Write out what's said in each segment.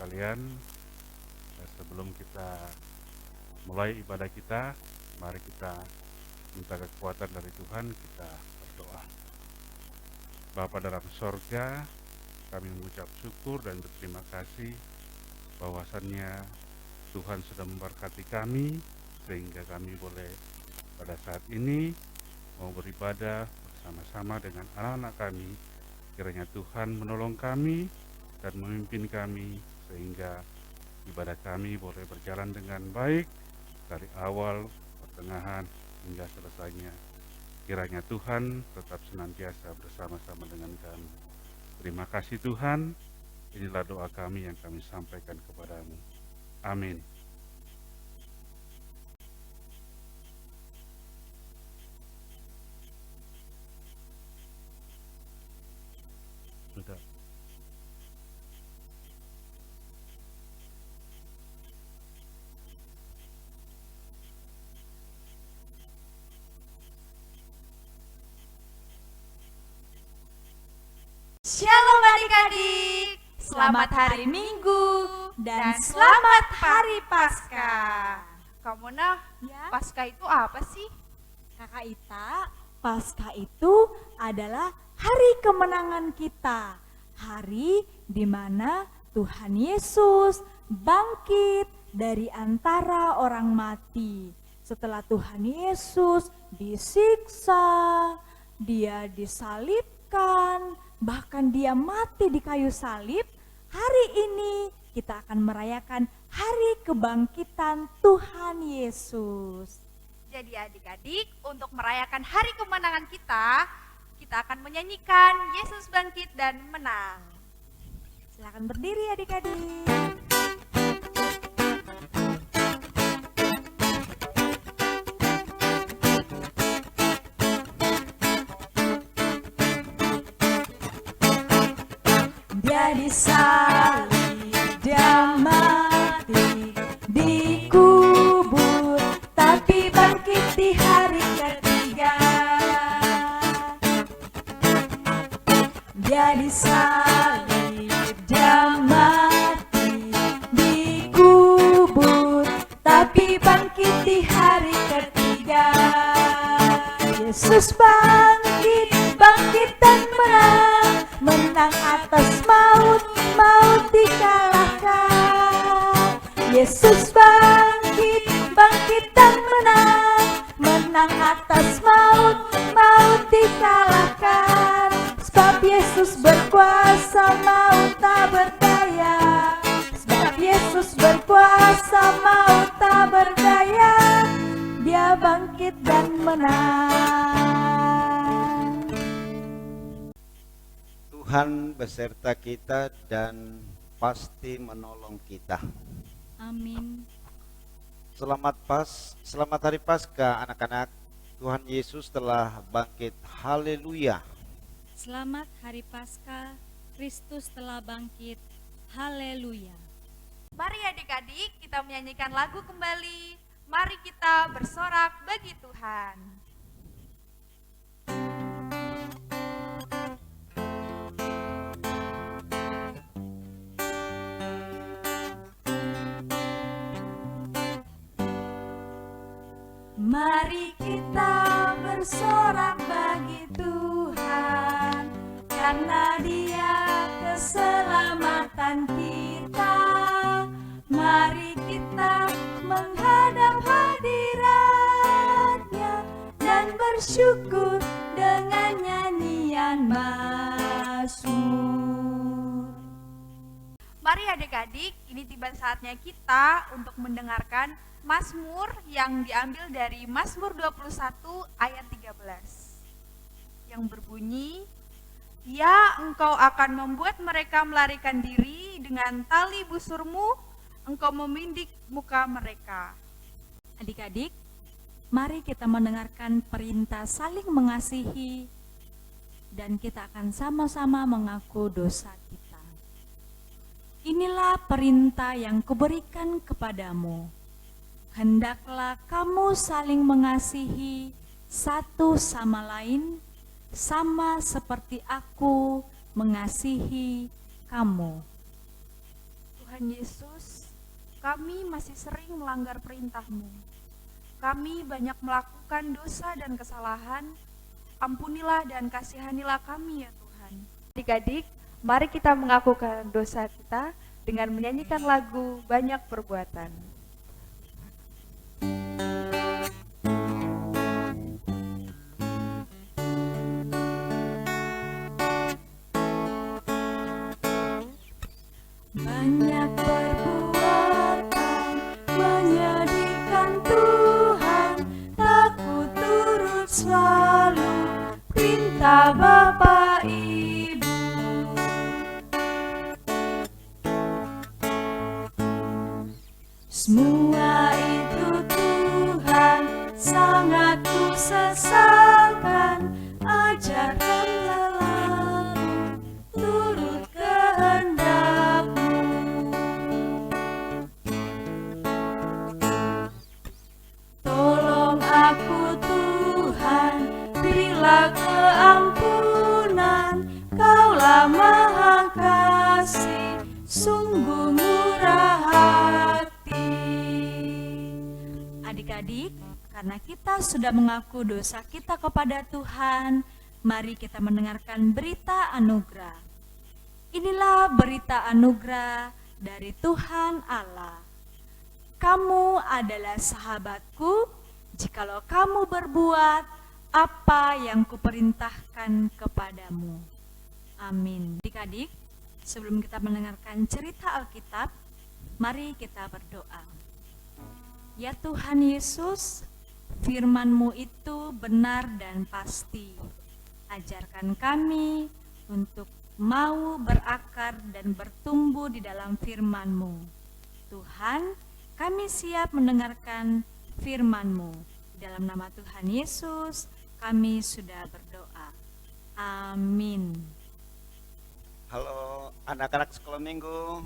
sekalian, sebelum kita mulai ibadah kita, mari kita minta kekuatan dari Tuhan, kita berdoa. Bapa dalam sorga, kami mengucap syukur dan berterima kasih bahwasannya Tuhan sudah memberkati kami sehingga kami boleh pada saat ini mau beribadah bersama-sama dengan anak-anak kami. Kiranya Tuhan menolong kami dan memimpin kami sehingga ibadah kami boleh berjalan dengan baik dari awal, pertengahan, hingga selesainya. Kiranya Tuhan tetap senantiasa bersama-sama dengan kami. Terima kasih Tuhan, inilah doa kami yang kami sampaikan kepadamu. Amin. Sudah. Shalom adik-adik, selamat hari Minggu dan selamat hari Paskah. Kamu Ya, Paskah itu apa sih? Kakak Ita, Paskah itu adalah hari kemenangan kita. Hari di mana Tuhan Yesus bangkit dari antara orang mati. Setelah Tuhan Yesus disiksa, dia disalibkan, bahkan dia mati di kayu salib. Hari ini kita akan merayakan hari kebangkitan Tuhan Yesus. Jadi adik-adik, untuk merayakan hari kemenangan kita akan menyanyikan Yesus bangkit dan menang. Silakan berdiri adik-adik. Dia disalib, dia mati, dikubur, tapi bangkit di hari ketiga. Dia disalib, dia mati, dikubur, tapi bangkit di hari ketiga. Yesus bangkit, bangkit dan menang, menang atas maut, maut dikalahkan. Yesus bangkit, bangkit dan menang, menang atas maut, maut dikalahkan. Sebab Yesus berkuasa, maut tak berdaya. Sebab Yesus berkuasa, maut tak berdaya. Dia bangkit dan menang. Tuhan beserta kita dan pasti menolong kita. Amin. Selamat hari Paskah anak-anak. Tuhan Yesus telah bangkit. Haleluya. Selamat hari Paskah, Kristus telah bangkit. Haleluya. Mari adik-adik, kita menyanyikan lagu kembali. Mari kita bersorak bagi Tuhan. Mari kita bersorak bagi Tuhan, karena Dia keselamatan kita. Mari kita menghadap hadirat-Nya dan bersyukur dengan nyanyian mazmur. Mari adik-adik, ini tiba saatnya kita untuk mendengarkan Mazmur yang diambil dari Mazmur 21 ayat 13 yang berbunyi, "Ya, Engkau akan membuat mereka melarikan diri dengan tali busurmu, Engkau memindik muka mereka." Adik-adik, mari kita mendengarkan perintah saling mengasihi dan kita akan sama-sama mengaku dosa kita. Inilah perintah yang kuberikan kepadamu. Hendaklah kamu saling mengasihi satu sama lain, sama seperti aku mengasihi kamu. Tuhan Tuhan Yesus, kami masih sering melanggar perintah-Mu. Kami banyak melakukan dosa dan kesalahan. Ampunilah dan kasihanilah kami ya Tuhan. Adik-adik, mari kita mengakukan dosa kita dengan menyanyikan lagu Banyak Perbuatan. Banyak perbuatan menyedihkan Tuhan, takut turut selalu perintah Bapa Ibu. Semua itu Tuhan sangat ku sesalkan, ajarkanlah aku turut kehendak-Mu. Tolong aku Tuhan, berilah keampunan, Kaulah Maha Kasih, sungguh murah hati. Adik-adik, karena kita sudah mengaku dosa kita kepada Tuhan, mari kita mendengarkan berita anugerah. Inilah berita anugerah dari Tuhan Allah. Kamu adalah sahabatku jikalau kamu berbuat apa yang kuperintahkan kepadamu. Amin. Adik-adik, sebelum kita mendengarkan cerita Alkitab, mari kita berdoa. Ya Tuhan Yesus, firman-Mu itu benar dan pasti. Ajarkan kami untuk mau berakar dan bertumbuh di dalam firman-Mu. Tuhan, kami siap mendengarkan firman-Mu. Di dalam nama Tuhan Yesus, kami sudah berdoa. Amin. Halo anak-anak sekolah minggu.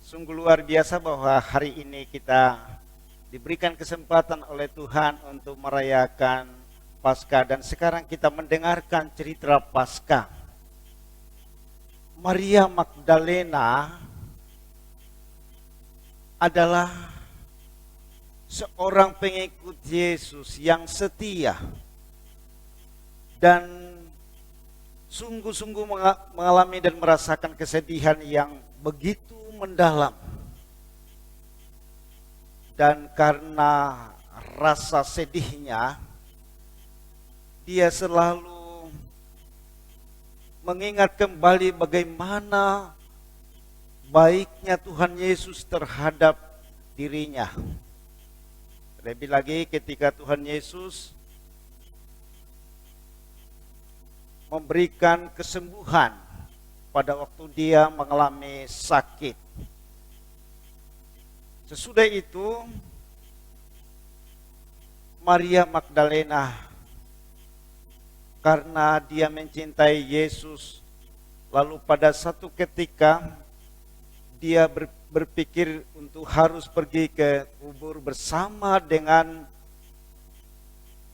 Sungguh luar biasa bahwa hari ini kita diberikan kesempatan oleh Tuhan untuk merayakan Paskah, dan sekarang kita mendengarkan cerita Paskah. Maria Magdalena adalah seorang pengikut Yesus yang setia dan sungguh-sungguh mengalami dan merasakan kesedihan yang begitu mendalam. Dan karena rasa sedihnya, dia selalu mengingat kembali bagaimana baiknya Tuhan Yesus terhadap dirinya. Lebih lagi ketika Tuhan Yesus memberikan kesembuhan pada waktu dia mengalami sakit. Sesudah itu, Maria Magdalena, karena dia mencintai Yesus, lalu pada satu ketika dia berpikir untuk harus pergi ke kubur bersama dengan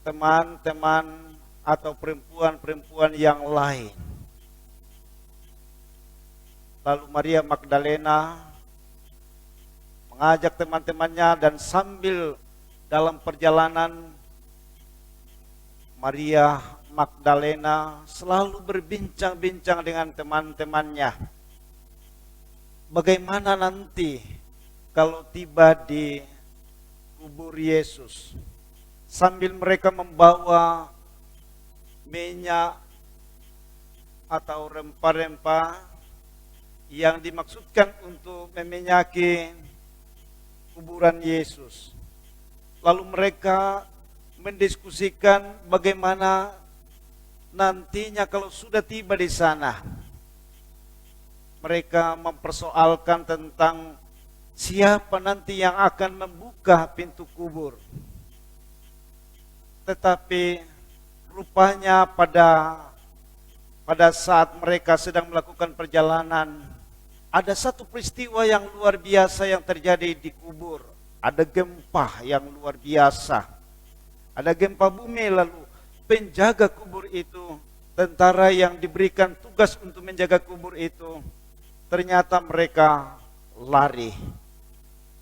teman-teman atau perempuan-perempuan yang lain. Lalu Maria Magdalena mengajak teman-temannya, dan sambil dalam perjalanan Maria Magdalena selalu berbincang-bincang dengan teman-temannya. Bagaimana nanti kalau tiba di kubur Yesus, sambil mereka membawa minyak atau rempah-rempah yang dimaksudkan untuk meminyaki kuburan Yesus. Lalu mereka mendiskusikan bagaimana nantinya kalau sudah tiba di sana. Mereka mempersoalkan tentang siapa nanti yang akan membuka pintu kubur. Tetapi rupanya pada saat mereka sedang melakukan perjalanan, ada satu peristiwa yang luar biasa yang terjadi di kubur. Ada gempa yang luar biasa. Ada gempa bumi, lalu penjaga kubur itu, tentara yang diberikan tugas untuk menjaga kubur itu, ternyata mereka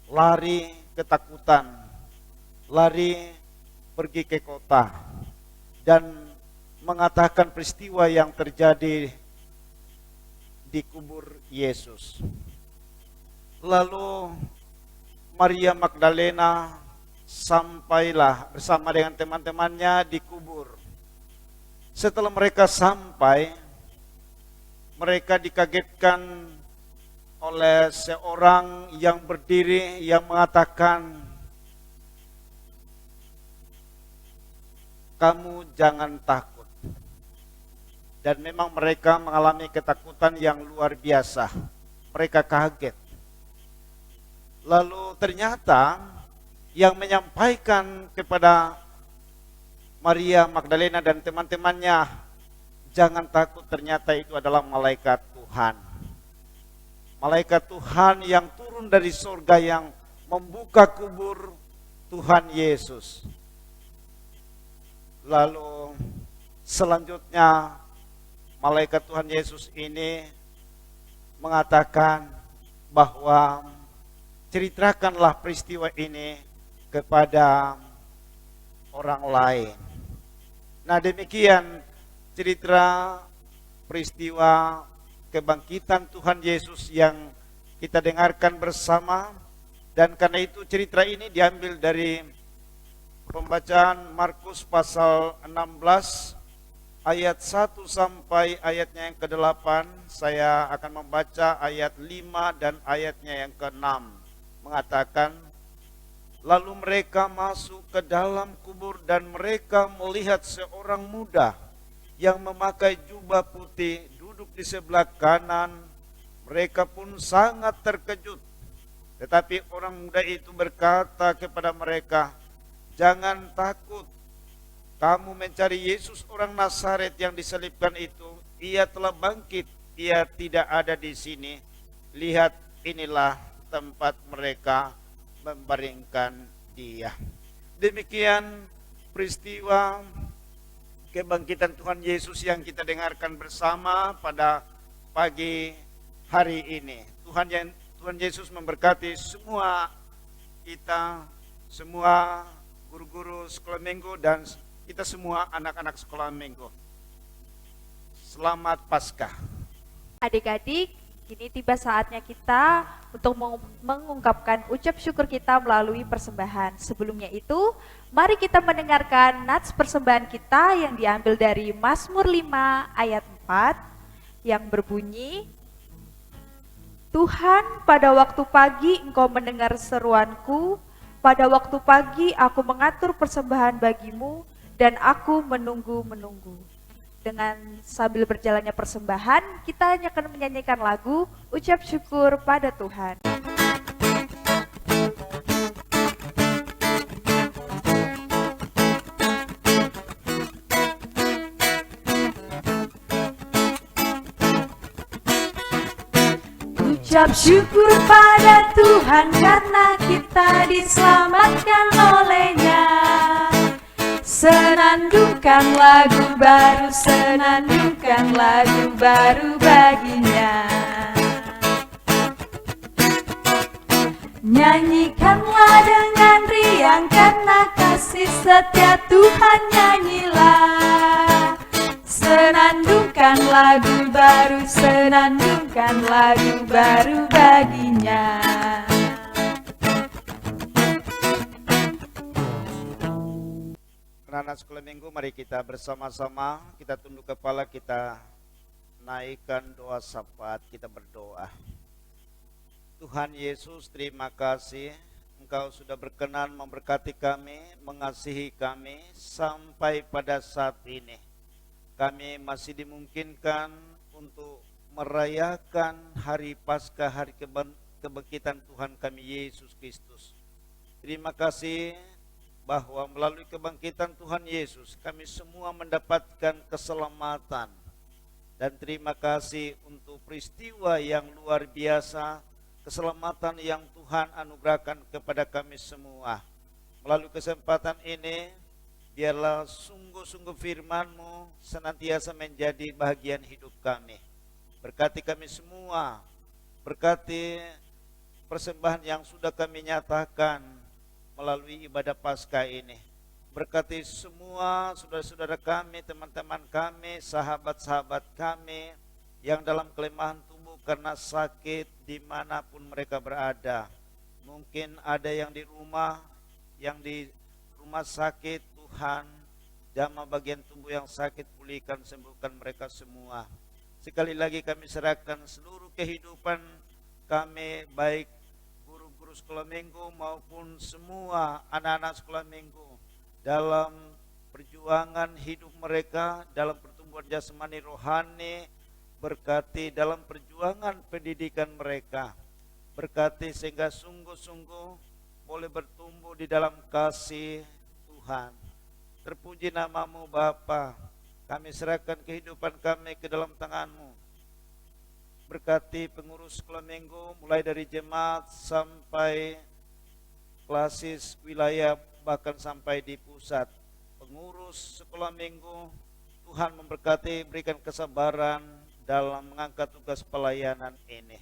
lari ketakutan, lari pergi ke kota dan mengatakan peristiwa yang terjadi di kubur Yesus. Lalu Maria Magdalena sampailah bersama dengan teman-temannya di kubur. Setelah mereka sampai, mereka dikagetkan oleh seorang yang berdiri yang mengatakan, "Kamu jangan takut." Dan memang mereka mengalami ketakutan yang luar biasa. Mereka kaget. Lalu ternyata yang menyampaikan kepada Maria Magdalena dan teman-temannya, "Jangan takut," ternyata itu adalah malaikat Tuhan. Malaikat Tuhan yang turun dari surga yang membuka kubur Tuhan Yesus. Lalu selanjutnya malaikat Tuhan Yesus ini mengatakan bahwa ceritakanlah peristiwa ini kepada orang lain. Nah, demikian cerita peristiwa kebangkitan Tuhan Yesus yang kita dengarkan bersama. Dan karena itu cerita ini diambil dari pembacaan Markus pasal 16 ayat 1 sampai ayatnya yang ke-8. Saya akan membaca ayat 5 dan ayatnya yang ke-6. Mengatakan, lalu mereka masuk ke dalam kubur dan mereka melihat seorang muda yang memakai jubah putih duduk di sebelah kanan. Mereka pun sangat terkejut. Tetapi orang muda itu berkata kepada mereka, "Jangan takut. Kamu mencari Yesus orang Nazaret yang disalibkan itu. Ia telah bangkit. Ia tidak ada di sini. Lihat, inilah tempat mereka membaringkan dia." Demikian peristiwa kebangkitan Tuhan Yesus yang kita dengarkan bersama pada pagi hari ini. Tuhan Yesus memberkati semua kita, semua guru-guru sekolah minggu dan kita semua anak-anak sekolah minggu. Selamat Paskah. Adik-adik, kini tiba saatnya kita untuk mengungkapkan ucap syukur kita melalui persembahan. Sebelumnya itu, mari kita mendengarkan nats persembahan kita yang diambil dari Mazmur 5 ayat 4 yang berbunyi, "Tuhan, pada waktu pagi Engkau mendengar seruanku, pada waktu pagi aku mengatur persembahan bagimu dan aku menunggu-menunggu." Dengan sambil berjalannya persembahan, kita hanya akan menyanyikan lagu ucap syukur pada Tuhan. Ucap syukur pada Tuhan karena kita diselamatkan oleh-Nya. Senandungkan lagu baru, senandungkan lagu baru baginya. Nyanyikanlah dengan riang karena kasih setia Tuhan, nyanyilah. Senandungkan lagu baru, senandungkan lagu baru baginya. Anak-anak sekolah minggu, mari kita bersama-sama, kita tunduk kepala, kita naikkan doa syafaat, kita berdoa. Tuhan Yesus, terima kasih Engkau sudah berkenan memberkati kami, mengasihi kami sampai pada saat ini. Kami masih dimungkinkan untuk merayakan hari Paskah, hari kebangkitan Tuhan kami Yesus Kristus. Terima kasih bahwa melalui kebangkitan Tuhan Yesus kami semua mendapatkan keselamatan. Dan terima kasih untuk peristiwa yang luar biasa, keselamatan yang Tuhan anugerahkan kepada kami semua. Melalui kesempatan ini, biarlah sungguh-sungguh firman-Mu senantiasa menjadi bahagian hidup kami. Berkati kami semua, Berkati persembahan yang sudah kami nyatakan melalui ibadah Paskah ini. Berkati semua saudara-saudara kami, teman-teman kami, sahabat-sahabat kami yang dalam kelemahan tubuh karena sakit dimanapun mereka berada. Mungkin ada yang di rumah sakit. Tuhan, jamah bagian tubuh yang sakit, pulihkan, sembuhkan mereka semua. Sekali lagi kami serahkan seluruh kehidupan kami, baik guru-guru sekolah minggu maupun semua anak-anak sekolah minggu, dalam perjuangan hidup mereka, dalam pertumbuhan jasmani rohani. Berkati dalam perjuangan pendidikan mereka. Berkati sehingga sungguh-sungguh boleh bertumbuh di dalam kasih Tuhan. Terpuji namamu Bapa. Kami serahkan kehidupan kami ke dalam tangan-Mu. Berkati pengurus sekolah minggu, mulai dari jemaat sampai klasis wilayah, bahkan sampai di pusat. Pengurus sekolah minggu, Tuhan memberkati, berikan kesabaran dalam mengangkat tugas pelayanan ini.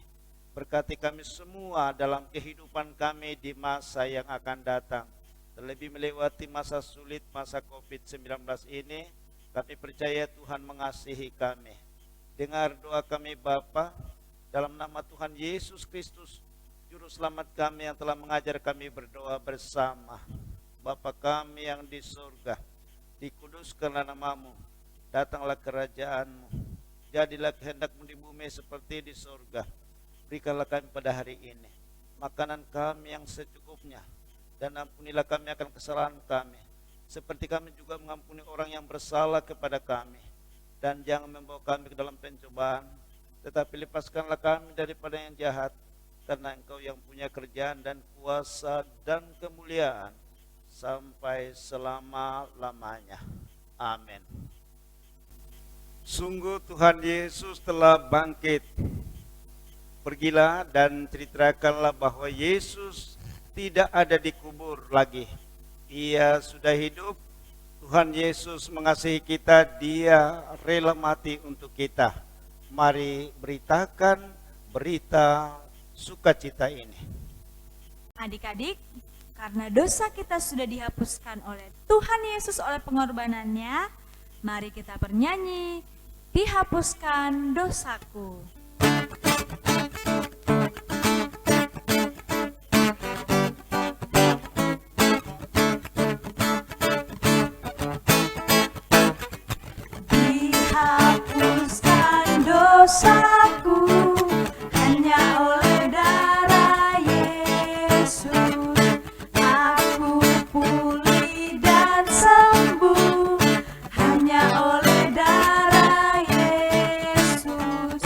Berkati kami semua dalam kehidupan kami di masa yang akan datang. Terlebih melewati masa sulit, masa COVID-19 ini, kami percaya Tuhan mengasihi kami. Dengar doa kami Bapa, dalam nama Tuhan Yesus Kristus, Juru Selamat kami yang telah mengajar kami berdoa bersama. Bapa kami yang di surga, dikuduskanlah namamu, datanglah kerajaan-Mu, jadilah kehendak-Mu di bumi seperti di surga. Berikanlah kami pada hari ini makanan kami yang secukupnya, dan ampunilah kami akan kesalahan kami, seperti kami juga mengampuni orang yang bersalah kepada kami. Dan jangan membawa kami ke dalam pencobaan, tetapi lepaskanlah kami daripada yang jahat, karena Engkau yang punya kerjaan dan kuasa dan kemuliaan sampai selama-lamanya. Amin. Sungguh Tuhan Yesus telah bangkit. Pergilah dan ceritakanlah bahwa Yesus tidak ada di kubur lagi. Ia sudah hidup. Tuhan Yesus mengasihi kita, Dia rela mati untuk kita. Mari beritakan berita sukacita ini. Adik-adik, karena dosa kita sudah dihapuskan oleh Tuhan Yesus oleh pengorbanannya, mari kita bernyanyi, dihapuskan dosaku. Dihapuskan dosaku hanya oleh darah Yesus. Aku pulih dan sembuh hanya oleh darah Yesus.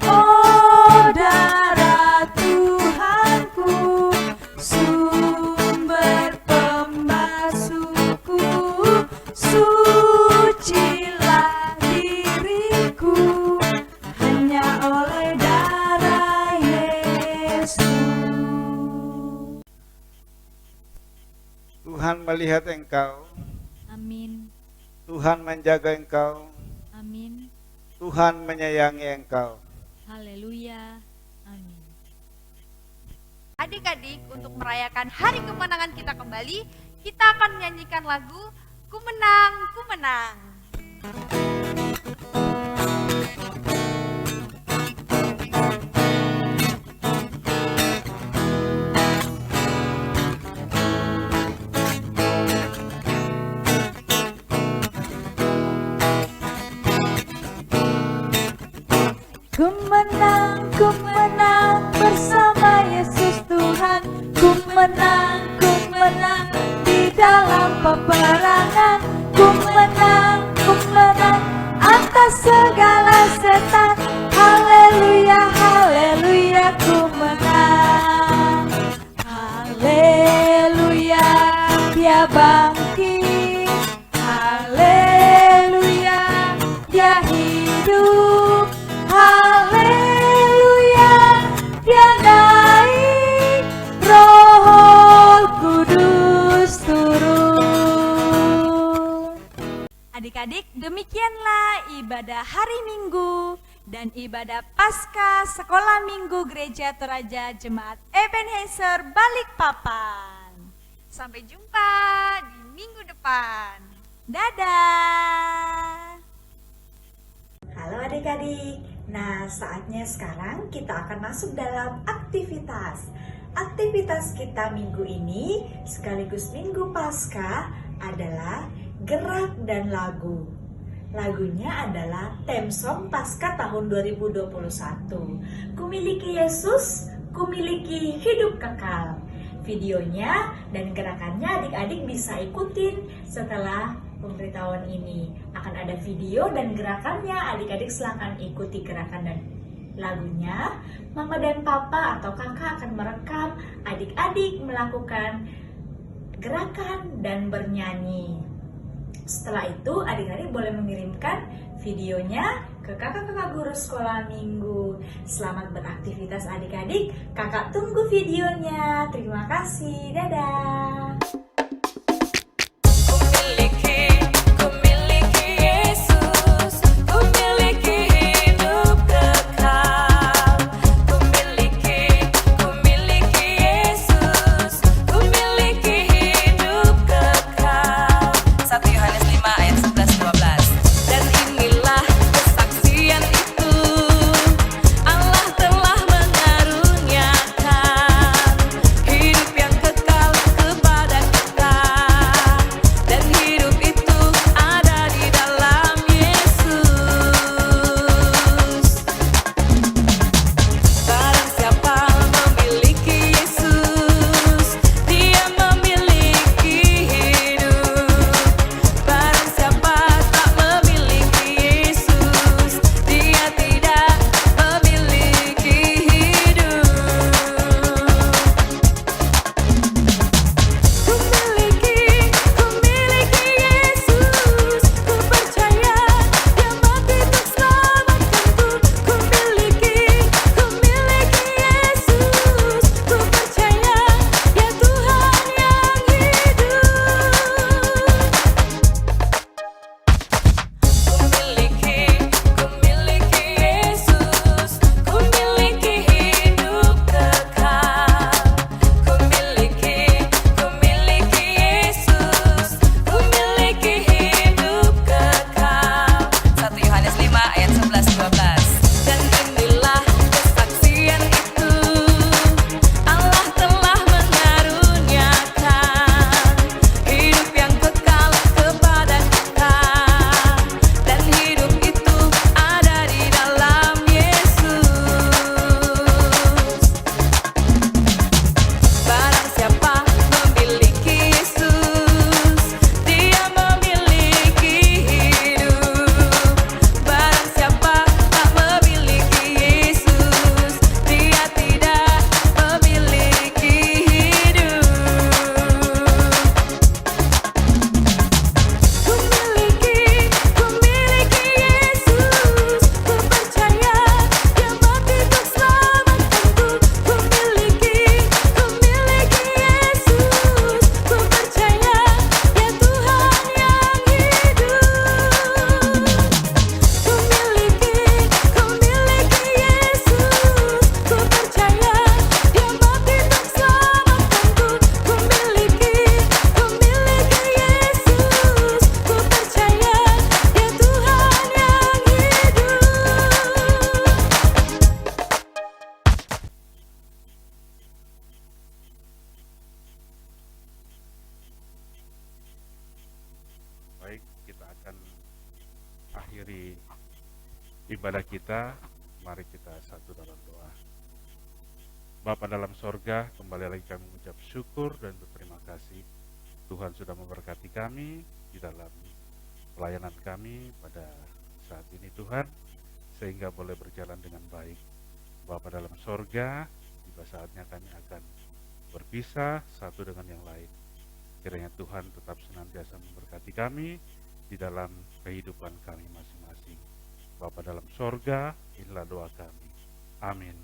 Oh, darah Tuhanku, sumber pembasuhku, sucilah diriku hanya oleh darah Yesus. Tuhan melihat engkau, Amin. Tuhan menjaga engkau, Amin. Tuhan menyayangi engkau. Haleluya. Amin. Adik-adik, untuk merayakan hari kemenangan kita kembali, kita akan menyanyikan lagu Ku Menang, Ku Menang. Ku menang bersama Yesus Tuhan. Ku menang di dalam peperangan. Ku menang atas segala setan. Haleluya, haleluya, ku menang. Haleluya, Dia bangkit. Haleluya, Dia hidup. Haleluya, Dia naik, Roh Kudus turun. Adik-adik, demikianlah ibadah hari Minggu dan ibadah Paskah Sekolah Minggu Gereja Toraja Jemaat Ebenezer Balikpapan. Sampai jumpa di minggu depan. Dadah. Halo adik-adik. Nah, saatnya sekarang kita akan masuk dalam aktivitas. Aktivitas kita minggu ini sekaligus minggu Paskah adalah gerak dan lagu. Lagunya adalah theme song Paskah tahun 2021. Kumiliki Yesus, kumiliki hidup kekal. Videonya dan gerakannya adik-adik bisa ikutin setelah pemberitahuan ini. Akan ada video dan gerakannya, adik-adik silahkan ikuti gerakan dan lagunya. Mama dan papa atau kakak akan merekam adik-adik melakukan gerakan dan bernyanyi. Setelah itu adik-adik boleh mengirimkan videonya ke kakak-kakak guru sekolah minggu. Selamat beraktivitas adik-adik. Kakak tunggu videonya. Terima kasih. Dadah. Kumiliki Yesus, kumiliki hidup kekal. Kumiliki Yesus, kumiliki hidup kekal. 1 Yohanes 5 ayat 11-12. Dan inilah kesaksian itu, Allah telah mengaruniakan hidup yang kekal kepada kita. Dan hidup itu ada di dalam Yesus. Barang siapa memiliki Yesus, dia memiliki hidup. Barang siapa tak memiliki Yesus, dia tidak memiliki hidup. Kumiliki Yesus, ku percaya Dia mati untuk selamatkanku. Kumiliki Yesus, ku percaya Dia Tuhan yang hidup. Kumiliki Yesus, kumiliki hidup kekal. Kumiliki Yesus, kumiliki hidup kekal. 1 Yohanes 5 ayat 11-12. Dan inilah kesaksian itu, Allah telah mengaruniakan hidup yang kekal kepada kita. Dan hidup itu ada di dalam Yesus. Barang siapa memiliki Yesus, dia memiliki hidup. Barang siapa tak memiliki Yesus, dia tidak memiliki hidup. Kumiliki Yesus, ku percaya Dia mati untuk selamatkanku. Kumiliki Yesus, ku percaya Dia Tuhan yang hidup. Kumiliki Yesus, ku percaya Dia mati untuk selamatkanku. Kumiliki Yesus, ku percaya Dia Tuhan yang hidup. Baik, kita akan akhiri ibadah kita. Mari kita satu dalam doa. Bapa dalam sorga, kembali lagi kami mengucap syukur dan berterima kasih. Tuhan sudah memberkati kami di dalam pelayanan kami pada saat ini Tuhan, sehingga boleh berjalan dengan baik. Bapa dalam sorga, tiba saatnya kami akan berpisah satu dengan yang lain. Kiranya Tuhan tetap senantiasa memberkati kami di dalam kehidupan kami masing-masing. Bapa dalam sorga, inilah doa kami. Amin.